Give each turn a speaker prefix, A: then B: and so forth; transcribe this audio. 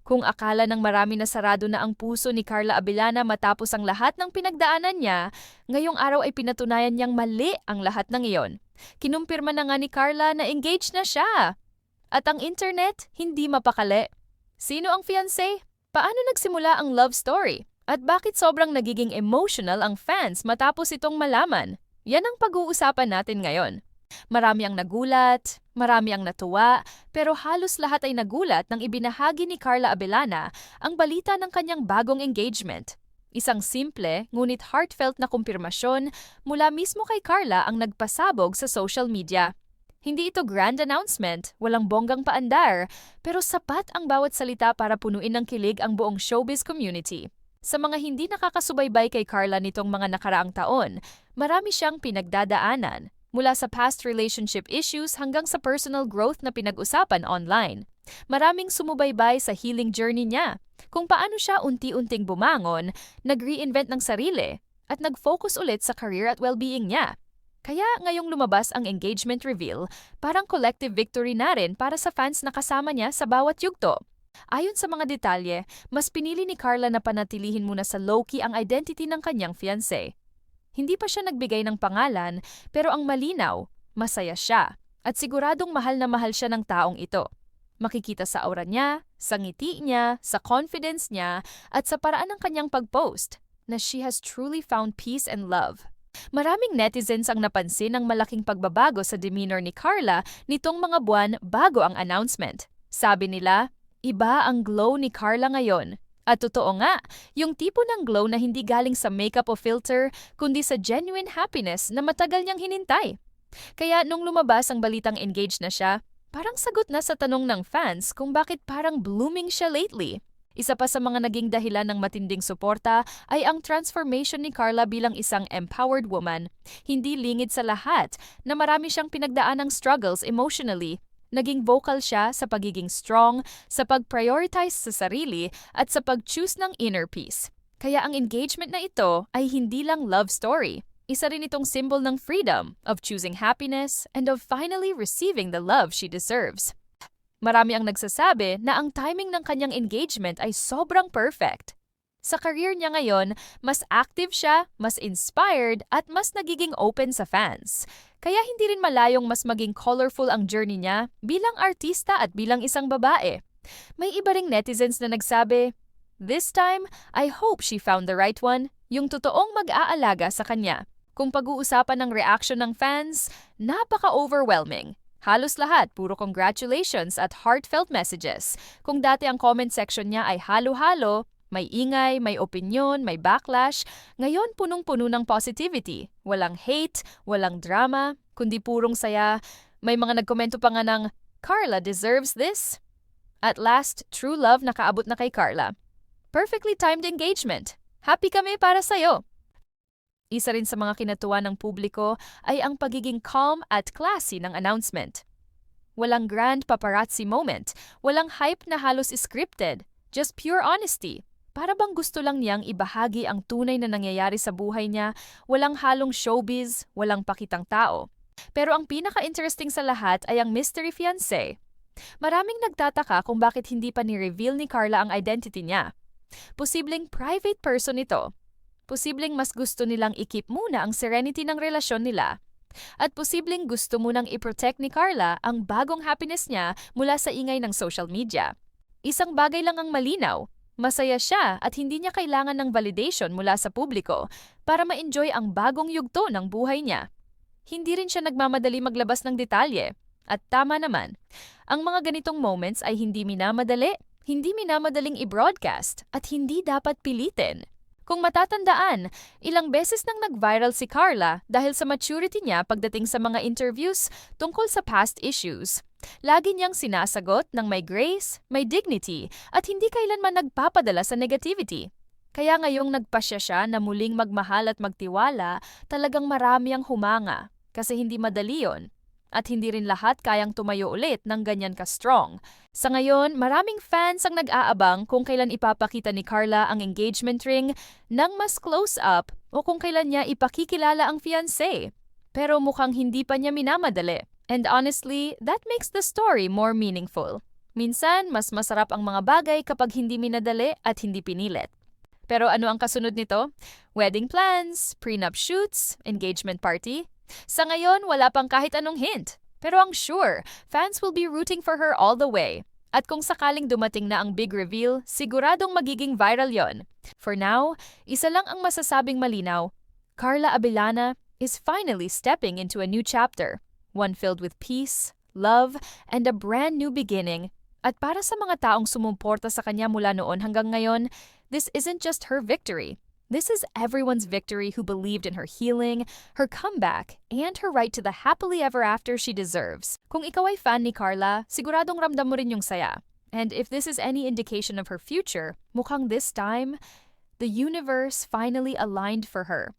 A: Kung akala ng marami na sarado na ang puso ni Carla Abellana matapos ang lahat ng pinagdaanan niya, ngayong araw ay pinatunayan niyang mali ang lahat ng iyon. Kinumpirma na nga ni Carla na engaged na siya. At ang internet, hindi mapakali. Sino ang fiancé? Paano nagsimula ang love story? At bakit sobrang nagiging emotional ang fans matapos itong malaman? Yan ang pag-uusapan natin ngayon. Marami ang nagulat, marami ang natuwa, pero halos lahat ay nagulat nang ibinahagi ni Carla Abellana ang balita ng kanyang bagong engagement. Isang simple, ngunit heartfelt na kumpirmasyon mula mismo kay Carla ang nagpasabog sa social media. Hindi ito grand announcement, walang bonggang paandar, pero sapat ang bawat salita para punuin ng kilig ang buong showbiz community. Sa mga hindi nakakasubaybay kay Carla nitong mga nakaraang taon, marami siyang pinagdadaanan. Mula sa past relationship issues hanggang sa personal growth na pinag-usapan online. Maraming sumubaybay sa healing journey niya, kung paano siya unti-unting bumangon, nag-reinvent ng sarili, at nag-focus ulit sa career at well-being niya. Kaya ngayong lumabas ang engagement reveal, parang collective victory na rin para sa fans na kasama niya sa bawat yugto. Ayon sa mga detalye, mas pinili ni Carla na panatilihin muna sa low-key ang identity ng kanyang fiancé. Hindi pa siya nagbigay ng pangalan, pero ang malinaw, masaya siya, at siguradong mahal na mahal siya ng taong ito. Makikita sa aura niya, sa ngiti niya, sa confidence niya, at sa paraan ng kanyang pag-post, na she has truly found peace and love. Maraming netizens ang napansin ang malaking pagbabago sa demeanor ni Carla nitong mga buwan bago ang announcement. Sabi nila, iba ang glow ni Carla ngayon. At totoo nga, yung tipo ng glow na hindi galing sa makeup o filter, kundi sa genuine happiness na matagal niyang hinintay. Kaya nung lumabas ang balitang engaged na siya, parang sagot na sa tanong ng fans kung bakit parang blooming siya lately. Isa pa sa mga naging dahilan ng matinding suporta ay ang transformation ni Carla bilang isang empowered woman. Hindi lingid sa lahat na marami siyang pinagdaanang struggles emotionally. Naging vocal siya sa pagiging strong, sa pag-prioritize sa sarili, at sa pag-choose ng inner peace. Kaya ang engagement na ito ay hindi lang love story. Isa rin itong symbol ng freedom, of choosing happiness, and of finally receiving the love she deserves. Marami ang nagsasabi na ang timing ng kanyang engagement ay sobrang perfect. Sa career niya ngayon, mas active siya, mas inspired, at mas nagiging open sa fans. Kaya hindi rin malayong mas maging colorful ang journey niya bilang artista at bilang isang babae. May iba ring netizens na nagsabi, "This time, I hope she found the right one," yung totoong mag-aalaga sa kanya. Kung pag-uusapan ng reaction ng fans, napaka-overwhelming. Halos lahat, puro congratulations at heartfelt messages. Kung dati ang comment section niya ay halo-halo, may ingay, may opinyon, may backlash. Ngayon punong-puno ng positivity. Walang hate, walang drama, kundi purong saya. May mga nagkomento pa nga ng, "Carla deserves this." At last, true love nakaabot na kay Carla. Perfectly timed engagement. Happy kami para sa'yo. Isa rin sa mga kinatuwa ng publiko ay ang pagiging calm at classy ng announcement. Walang grand paparazzi moment, walang hype na halos scripted, just pure honesty. Para bang gusto lang niyang ibahagi ang tunay na nangyayari sa buhay niya, walang halong showbiz, walang pakitang tao. Pero ang pinaka-interesting sa lahat ay ang mystery fiancé. Maraming nagtataka kung bakit hindi pa ni-reveal ni Carla ang identity niya. Posibleng private person ito. Posibleng mas gusto nilang i-keep muna ang serenity ng relasyon nila. At posibleng gusto munang i-protect ni Carla ang bagong happiness niya mula sa ingay ng social media. Isang bagay lang ang malinaw. Masaya siya at hindi niya kailangan ng validation mula sa publiko para ma-enjoy ang bagong yugto ng buhay niya. Hindi rin siya nagmamadali maglabas ng detalye. At tama naman, ang mga ganitong moments ay hindi minamadali, hindi minamadaling i-broadcast, at hindi dapat pilitin. Kung matatandaan, ilang beses nang nag-viral si Carla dahil sa maturity niya pagdating sa mga interviews tungkol sa past issues. Lagi niyang sinasagot ng may grace, may dignity, at hindi kailanman nagpapadala sa negativity. Kaya ngayong nagpasya siya na muling magmahal at magtiwala, talagang marami ang humanga. Kasi hindi madali yon. At hindi rin lahat kayang tumayo ulit ng ganyan ka-strong. Sa ngayon, maraming fans ang nag-aabang kung kailan ipapakita ni Carla ang engagement ring ng mas close-up o kung kailan niya ipakikilala ang fiancé. Pero mukhang hindi pa niya minamadali. And honestly, that makes the story more meaningful. Minsan, mas masarap ang mga bagay kapag hindi minadali at hindi pinilit. Pero ano ang kasunod nito? Wedding plans, prenup shoots, engagement party? Sa ngayon, wala pang kahit anong hint. Pero ang sure, fans will be rooting for her all the way. At kung sakaling dumating na ang big reveal, siguradong magiging viral yon. For now, isa lang ang masasabing malinaw. Carla Abellana is finally stepping into a new chapter. One filled with peace, love, and a brand new beginning. At para sa mga taong sumuporta sa kanya mula noon hanggang ngayon, this isn't just her victory. This is everyone's victory who believed in her healing, her comeback, and her right to the happily ever after she deserves. Kung ikaw ay fan ni Carla, siguradong ramdam mo rin yung saya. And if this is any indication of her future, mukhang this time, the universe finally aligned for her.